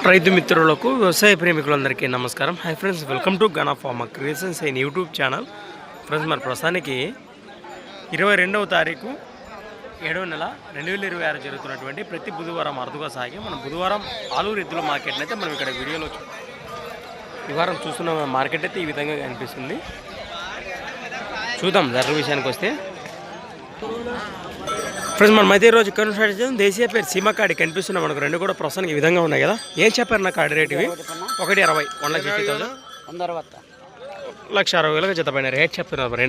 రైతు మిత్రులకు వ్యవసాయ ప్రేమికులందరికీ నమస్కారం. హై ఫ్రెండ్స్, వెల్కమ్ టు గనా farmer creations and YouTube channel. Friends, మరి ప్రస్తుతానికి 22వ తారీఖు 7వ నెల 2026 జరుగుతున్నటువంటి ప్రతి బుధవారం అరుదుగా సాగి మనం బుధవారం ఆలూరు ఎద్దుల మార్కెట్ని అయితే మనం ఇక్కడ వీడియోలో ఈ వారం చూస్తున్న మార్కెట్ అయితే ఈ విధంగా కనిపిస్తుంది. చూద్దాం ధరల విషయానికి వస్తే. ఫ్రెండ్స్, మనం అయితే ఈరోజు ఇక్కడ స్టార్ట్ చేద్దాం. దేశీయ పేరు సీమకాడి కనిపిస్తున్నాం మనకు. రెండు కూడా ప్రస్తుతానికి ఈ విధంగా ఉన్నాయి కదా. ఏం చెప్పారు నా కాడి రేట్? ఇవి 1,60,000 1,50,000 1,60,000 జత పైన రేట్ చెప్తున్నారు. మరి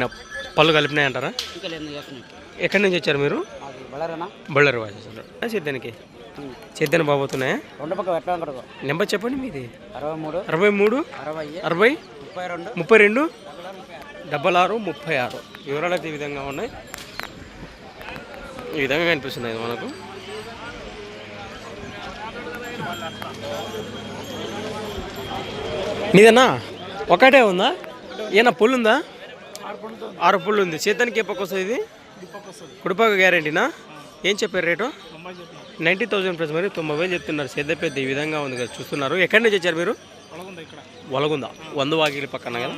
పళ్ళు కలిపినాయి అంటారా? ఎక్కడి నుంచి వచ్చారు మీరు? బళ్ళారి వాసేసారు. సిద్ధానికి సిద్ధాన్ని బాబోతున్నాయా? నెంబర్ చెప్పండి మీది. 63 60 32 66 36. వివరాలు అయితే ఈ విధంగా ఉన్నాయి. ఈ విధంగా కనిపిస్తున్నాయి మనకు. నీదన్నా ఒకటే ఉందా? ఏనా పుల్లు ఉందా? 6 పుల్లు ఉంది. చేతానికి ఏ పక్క వస్తుంది? ఇది కుడిపక్క గ్యారెంటీనా? ఏం చెప్పారు రేటు? 90,000 ప్లస్. మరి 90,000 చెప్తున్నారు. సేద్ద పెద్ద ఈ విధంగా ఉంది కదా, చూస్తున్నారు. ఎక్కడి నుంచి వచ్చారు మీరు? వలగుందా? 100 వాకిలి పక్కన కదా.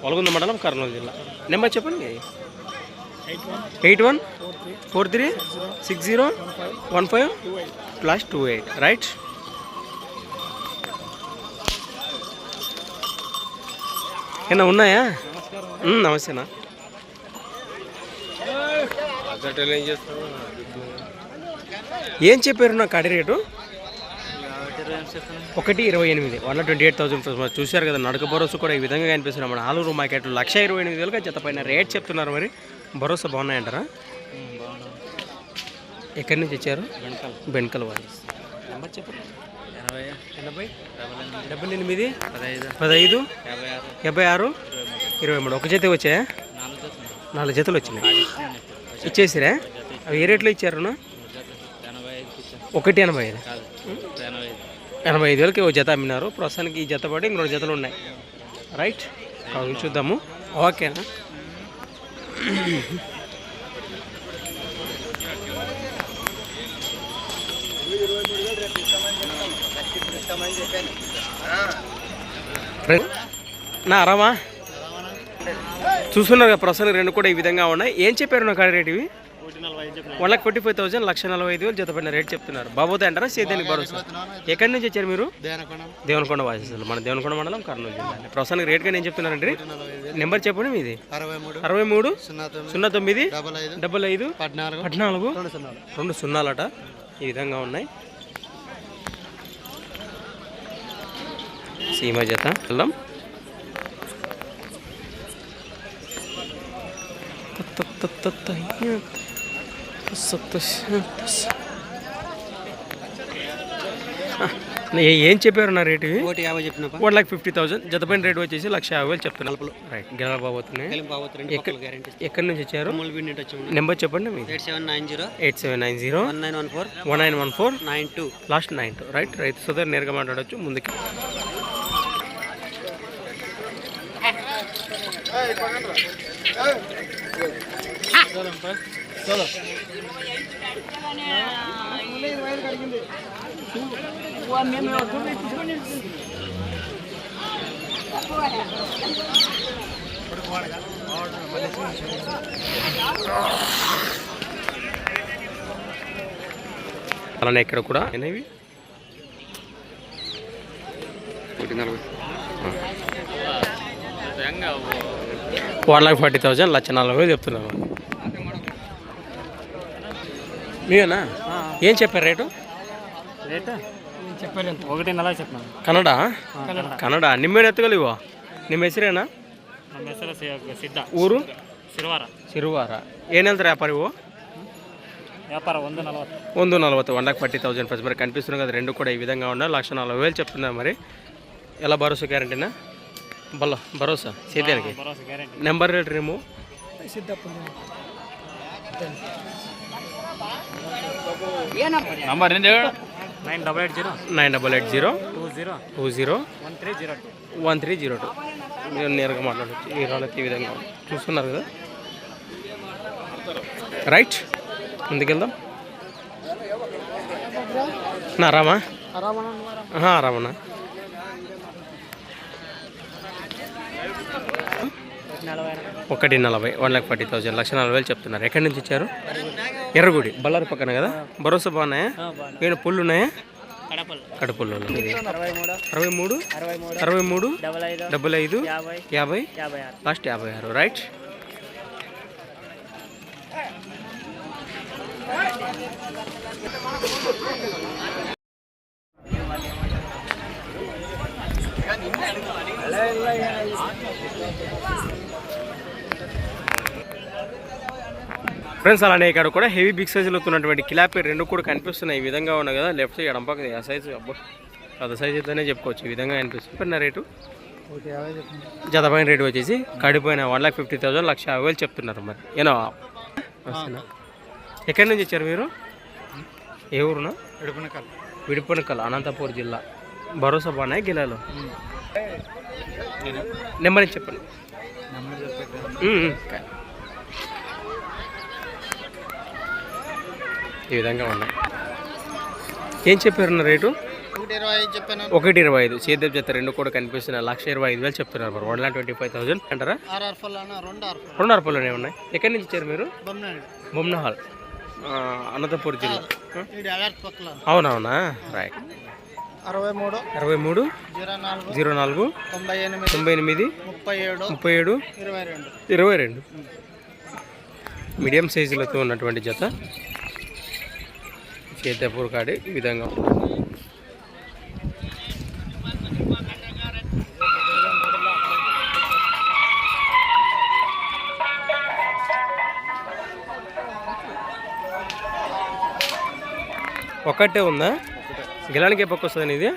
వలగుంద మండలం, కర్నూలు జిల్లా. నెంబర్ చెప్పండి. 81436015+28 రైట్. ఏనా ఉన్నాయా? నమస్తేనా. ఏం చెప్పారు నా కాడి రేటు? 1,28,000 1,28,000. చూశారు కదా, నడక భరోసా కూడా ఈ విధంగా కనిపిస్తున్నాం. మన ఆలూరు మార్కెట్ 1,28,000 జత పైన రేట్ చెప్తున్నారు. మరి భరోసా బాగున్నాయంటారా? ఎక్కడి నుంచి ఇచ్చారు? బెంకల్ వారి. నెంబర్ చెప్పండి. 80 88 15 56 23. ఒక జత వచ్చాయా? 4 జతలు వచ్చినాయి. ఇచ్చేసిరా? అవి ఏ రేట్లో ఇచ్చారు? 1,85,000 85,000కి ఒక జత అమ్మినారు. ప్రస్తుతానికి ఈ జత పడి 2 జతలు ఉన్నాయి. రైట్, కావాలి చూద్దాము. ఓకేనా? నా అరామా చూస్తున్నారు కదా, ప్రస్తుతానికి 2 కూడా ఈ విధంగా ఉన్నాయి. ఏం చెప్పారు నా కాడి రేట్? ఇవి 1,45,000 1,45,000 జత పైన రేట్ చెప్తున్నారు. బాబోతే అంటారా? సేద్యానికి భరోసా. ఎక్కడి నుంచి వచ్చారు మీరు? దేవనకొండ వాసేస్తారు. మన దేవనకొండ మండలం, కర్నూలు జిల్లా. ప్రస్తుతానికి రేట్గా నేను చెప్తున్నానండి. నెంబర్ చెప్పండి మీది. 63 09 55 14 2 సున్నాలట. ఈ విధంగా ఉన్నాయి. సీమ జత వెళ్దాం. ఏం చెప్పారు నా రేటు? 1,50,000 జత పైన రేటు వచ్చేసి 1,50,000 చెప్తున్నారు. రైట్, గెలవ బాబోతున్నాయి. ఎక్కడి నుంచి వచ్చారు? నెంబర్ చెప్పండి. 8790 1914 లాస్ట్ 92. రైట్, రైతు సోదరు నేరుగా మాట్లాడవచ్చు. ముందుకి అలానే ఇక్కడ కూడా అనేవి 1,40,000 1,40,000 చెప్తున్నాను. మీవేనా? ఏం చెప్పారు రేటు? చెప్పారు 1,40,000 చెప్పినాను. కన్నడ నిమ్మేను ఎత్తగలివో? ನಿಮ್ಮ ಹೆಸರೇನಾ? ನಮ್ಮ ಹೆಸರು ಸಿದ್ಧ. ಊರು? ಸಿರುವಾರ. ಏನು ಹೇಳ್ತಾರೆ ವ್ಯಾಪಾರ ಇವು? వ్యాపారం 140 1,40,000 ఫస్ట్. మరి కనిపిస్తున్నాయి కదా, 2 కూడా ఈ విధంగా ఉన్నాయి. 1,40,000 చెప్తున్నారు. మరి ఎలా భరోసా గ్యారంటీనా? భరోసా సేద్యానికి. నెంబర్ రేట్ రేమో నంబర్ 9880 20 1302. మీరు నేరుగా మాట్లాడవచ్చు. ఈ రాళ్ళకి ఈ విధంగా చూస్తున్నారు కదా. రైట్, ముందుకెళ్దాం. నా రామా రామన్నా 1,40,000 1,40,000 1,40,000 చెప్తున్నారు. ఎక్కడి నుంచి ఇచ్చారు? ఎర్రగుడి బళ్ళారి పక్కన కదా. భరోసా బాగున్నాయా? ఏమైనా పుల్లు ఉన్నాయా? కడుపుల్లో 63 55 50 లాస్ట్ 56 రైట్. ఫ్రెండ్స్ అలానే ఇక్కడ కూడా హెవీ బిగ్ సైజులో ఉన్నటువంటి కిలాపి రెండు కూడా కనిపిస్తున్నాయి. ఈ విధంగా ఉన్నాయి కదా. లెఫ్ట్ సైడ్ ఎడంపక్క ఆ సైజు అబ్బో పెద్ద సైజు అయితేనే చెప్పుకోవచ్చు. ఈ విధంగా కనిపిస్తుంది. పెన్న రేటు జతపైన రేటు వచ్చేసి కడిపోయిన 1,50,000 1,50,000 చెప్తున్నారు. మరి ఏనా ఎక్కడి నుంచి వచ్చారు మీరు? ఏ ఊరునా? విడుపనకల్ అనంతపూర్ జిల్లా. భరోసా బాగున్నాయి గిలాలో. నెంబర్ చెప్పండి. ఈ విధంగా ఉన్నాయి. ఏం చెప్పారు రేటు? 1,25 సేద్యం జత రెండు కూడా కనిపిస్తున్నాయి. 1,25,000 చెప్తున్నారు. మరి 1,25,000 అంటారా? 2 అరపల్లోనే ఉన్నాయి. ఎక్కడి నుంచి ఇచ్చారు మీరు? బొమ్నహాల్ అనంతపూర్ జిల్లా. అవునవునా రైట్. 63 04 98 37 22 మీడియం సైజులతో ఉన్నటువంటి జత చేతపూర్ కాడి ఈ విధంగా ఒక్కటే ఉందా? గిలానికి ఏ పక్క వస్తుంది? ఇది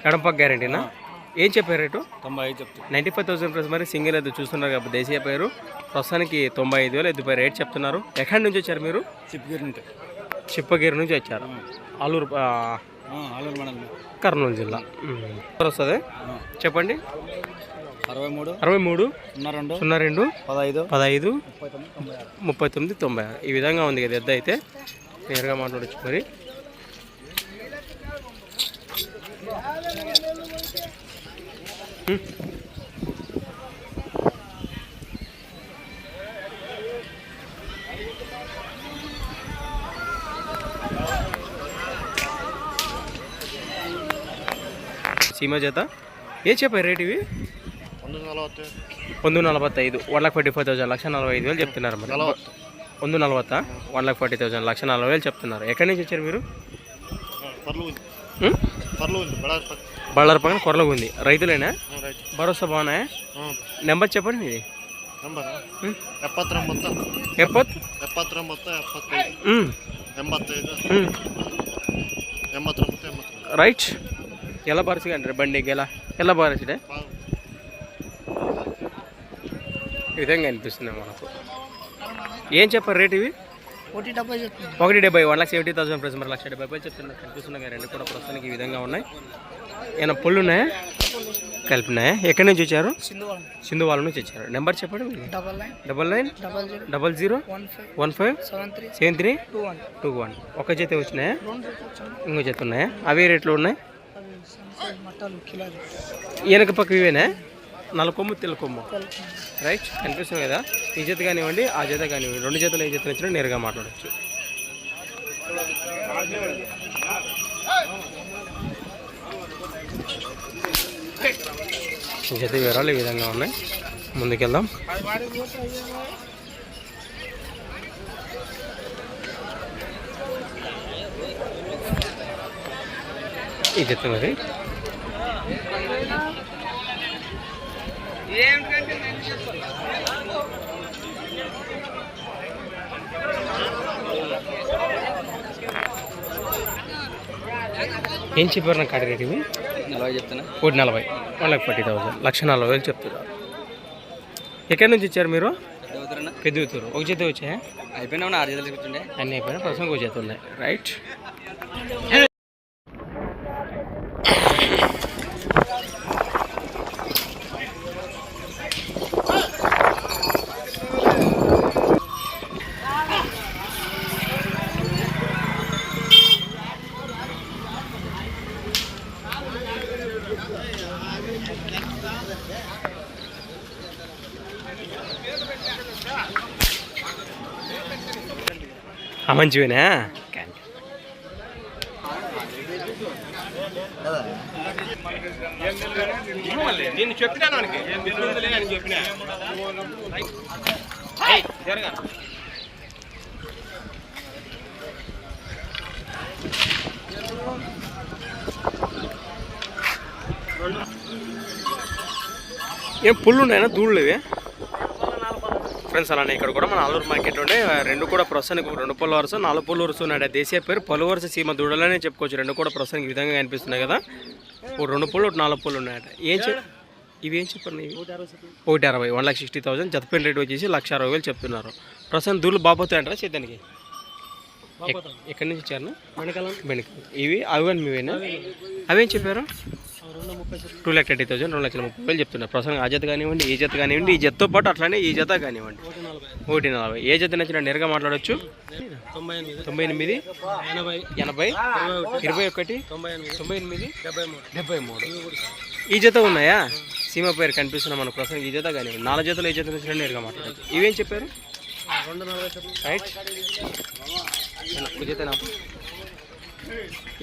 ఎడంపక్క గ్యారంటీనా? ఏం చెప్పారు రేటు? 95,000 ప్లస్. మరి సింగిల్ ఎద్దు చూస్తున్నారు కాబట్టి దేశీయ పేరు ప్రస్తుతానికి 95,000 ఎద్దుపై రేట్ చెప్తున్నారు. ఎక్కడి నుంచి వచ్చారు మీరు? చిప్పగిరి నుంచి వచ్చారు. ఆలూరు కర్నూలు జిల్లా వస్తుంది. చెప్పండి. 63 02 15 39 96 ఈ విధంగా ఉంది కదా. ఎద్దు అయితే నేరుగా మాట్లాడచ్చు. మరి సీమ జత ఏ చెప్పారు రేట్? ఇవి 1,45 1,45,000 1,45,000 చెప్తున్నారు. మరి 1,40 1,40,000 1,40,000 చెప్తున్నారు. ఎక్కడి నుంచి వచ్చారు మీరు? బళ్ళారి పక్కన కొరలగుంది. రైతులేనా? భరోసా బాగున్నాయా? నెంబర్ చెప్పండి మీది. 70 రైట్. ఎలా బారిసిగా అంటారు బండికి? ఎలా బారిసిడే ఈ విధంగా అనిపిస్తుంది మనకు. ఏం చెప్పారు రేట్ ఇవి? 1,70 1,70,000 ప్లస్. మరి 1,70,000 చెప్తున్నారు. కనిపిస్తున్నాయి రెండు కూడా ప్రస్తుతానికి ఈ విధంగా ఉన్నాయి. ఏమైనా పుల్లు ఉన్నాయా? కలిపినాయా? ఎక్కడి నుంచి వచ్చారు? సింధువాల నుంచి వచ్చారు. నెంబర్ చెప్పండి. 9900157321 ఒక జత వచ్చినాయా? ఇంకో జత ఉన్నాయా? అవే రేట్లు ఉన్నాయి. వెనక పక్క ఇవేనా? నల్ల కొమ్ము తెల్ల కొమ్ము రైట్. కనిపిస్తుంది కదా. ఈ జత కానివ్వండి ఆ జత కానివ్వండి. రెండు జతలు ఏ జత వచ్చినా నేరుగా మాట్లాడచ్చు. ఈ జత వివరాలు ఈ విధంగా ఉన్నాయి. ముందుకెళ్దాం. ఈ జత మరి ఏం చెప్పారు నాకు కాడి రేట్? ఇవి 40 చెప్తున్నా. 1,40 1,40,000 1,40,000 చెప్తున్నారు. ఎక్కడి నుంచి ఇచ్చారు మీరు? పెద్దూరు. ఒక జత వచ్చాయా? అయిపోయినా 6 జతలు కూర్చుండే. అన్నీ అయిపోయినా ప్రస్తుతం ఒక జత ఉన్నాయి రైట్. మంచివేనా? నేను చెప్పినాను అని చెప్పినా. ఏం పుల్లు ఉన్నాయన్నా, దూళ్ళు ఇవి ఫ్రెండ్స్. అలానే ఇక్కడ కూడా మన ఆలూరు మార్కెట్లోనే రెండు కూడా ప్రస్తుతానికి 2 పళ్ళు వరుస 4 పళ్ళు వరుస ఉన్నాడు. దేశీయ పేరు పలు వరుస సీమ దూడలనే చెప్పుకోవచ్చు. రెండు కూడా ప్రస్తుతానికి ఈ విధంగా కనిపిస్తున్నాయి కదా. 2 పళ్ళు 4 పళ్ళు ఉన్నాయట. ఇవి ఏం చెప్పారు? 160, 1,60,000. జతపేట రేట్ వచ్చేసి 1,60,000 చెప్తున్నారు. ప్రస్తుతం దూళ్ళు బాబోతాయి అంటారా చేద్దానికి? ఎక్కడి నుంచి ఇచ్చారు? బెణికల్. ఇవి అవి మీవేనా? అవేం చెప్పారు? 2,30,000, 2,30,000 చెప్తున్నారు. ప్రస్తుతం ఆ జత కానివ్వండి, ఈ జత కానివ్వండి, ఈ జతతో పాటు అట్లానే ఈ జత కానివ్వండి. 1,40,000. ఏ జత నచ్చిన నేరుగా మాట్లాడవచ్చు. 98, 80, 21, 98, 73. ఈ జత ఉన్నాయా? సీమ పేరు కనిపిస్తున్నా మనకు ప్రస్తుతం ఈ జత కానివ్వండి. 4 జతలు ఏ జత నచ్చిన నేరుగా మాట్లాడవచ్చు. ఇవేం చెప్పారు? రైట్.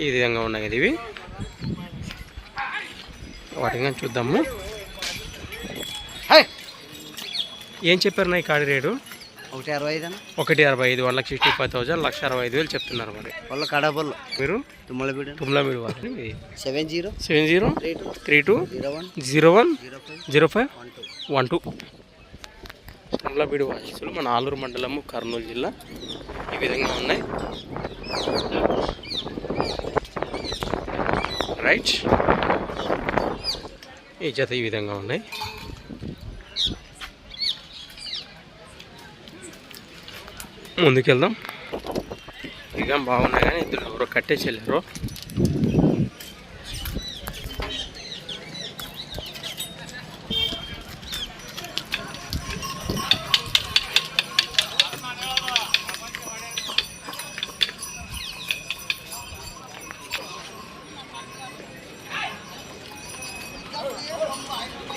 ఈ విధంగా ఉన్నాయి కదా ఇవి. వాటిగా చూద్దాము. ఏం చెప్పారు నా ఈ కాడి రేటు? 1,65. 1,65, 1,65,000, 1,65,000 చెప్తున్నారు. మరి వాళ్ళ కడపల్లో మీరు తుమ్మలబీడు వాళ్ళు 70 32 01 05 12 తుమ్మలబీడు వాసులు మన ఆలూరు మండలము, కర్నూలు జిల్లా. ఈ విధంగా ఉన్నాయి. రైట్. ఈ జత ఈ విధంగా ఉన్నాయి. ముందుకెళ్దాం. ఇక బాగున్నాయి కానీ ఇద్దరు ఎవరో కట్టేసి వెళ్ళారు.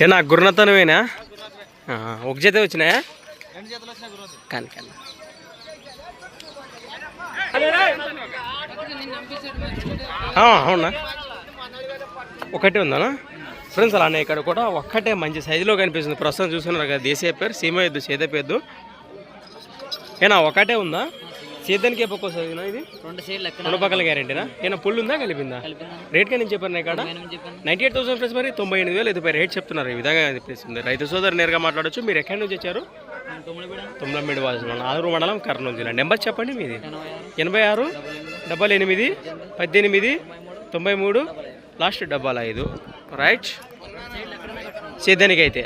ఏనా గురునతనమేనా? ఒక జత వచ్చినాయా? కానీ అవునా? ఒకటే ఉందా ఫ్రెండ్స్? అలానే ఇక్కడ కూడా ఒక్కటే మంచి సైజులో కనిపిస్తుంది. ప్రస్తుతం చూస్తున్నారు కదా, దేశీయ పేరు సీమ ఎద్దు, సేద పెద్దు. ఏనా ఒకటే ఉందా? సేద్యానికి ఎప్పుడు వస్తుంది ఇది? 2 పక్కల గ్యారెంటీనా? ఏనా పుల్లు ఉందా కలిపిందా? రేట్గా నేను చెప్పాను ఇక్కడ 98,000 ఫ్రెండ్స్. మరి 98,000 ఎదుపై రేట్ చెప్తున్నారు. ఈ విధంగా కనిపిస్తుంది. రైతు సోదరు నేరుగా మాట్లాడచ్చు. మీరు ఎక్కడి నుంచి వచ్చారు? తుమ్మలబీడు వాసు, ఆలూరు మండలం, కర్నూలు జిల్లా. నెంబర్ చెప్పండి మీది. 86 88 18 93 లాస్ట్ 55. రైట్. సేద్యానికి అయితే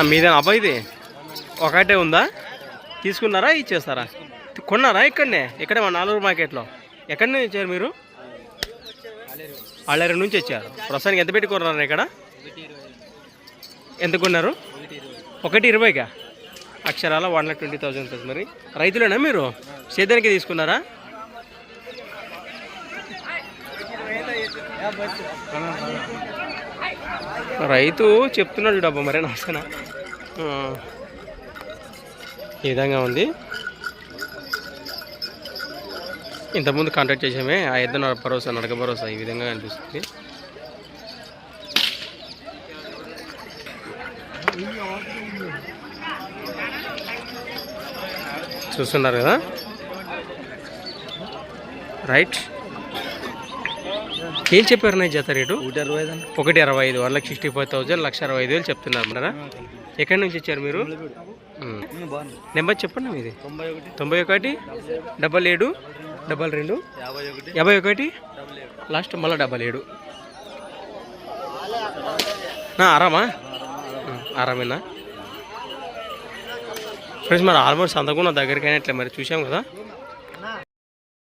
మీదేనా అబ్బాయి? ఇది ఒకటే ఉందా? తీసుకున్నారా? ఇచ్చేస్తారా? కొన్నారా? ఇక్కడే మన ఆలూరు మార్కెట్లో. ఎక్కడి నుంచి వచ్చారు మీరు? ఆళ్ళేరు నుంచి వచ్చారు. ప్రస్తుతానికి ఎంత పెట్టి కొన్నారు ఇక్కడ? ఎంత కొన్నారు? 1,20,000. అక్షరాల 1,20,000. మరి రైతులేనా మీరు? సేద్యానికి తీసుకున్నారా? రైతు చెప్తున్నాడు డబ్బా. మరి నష్టనా? ఈ విధంగా ఉంది. ఇంతకుముందు కాంటాక్ట్ చేసామే. ఆ ఎద్దు భరోసా, నడక భరోసా ఈ విధంగా అనిపిస్తుంది. చూస్తున్నారు కదా. రైట్. ఏం చెప్పారు నా జత రేటు? 1,65, 1,65,000, 1,65,000 చెప్తున్నారు. మరా ఎక్కడి నుంచి వచ్చారు మీరు? నెంబర్ చెప్పండి మీది. 91 77 22 51 లాస్ట్ మళ్ళీ 77. ఆరామా? ఆరామేనా ఫ్రెండ్స్? మరి ఆల్మోస్ట్ అంతకున్న దగ్గరికి అయినట్లే. మరి చూసాం కదా.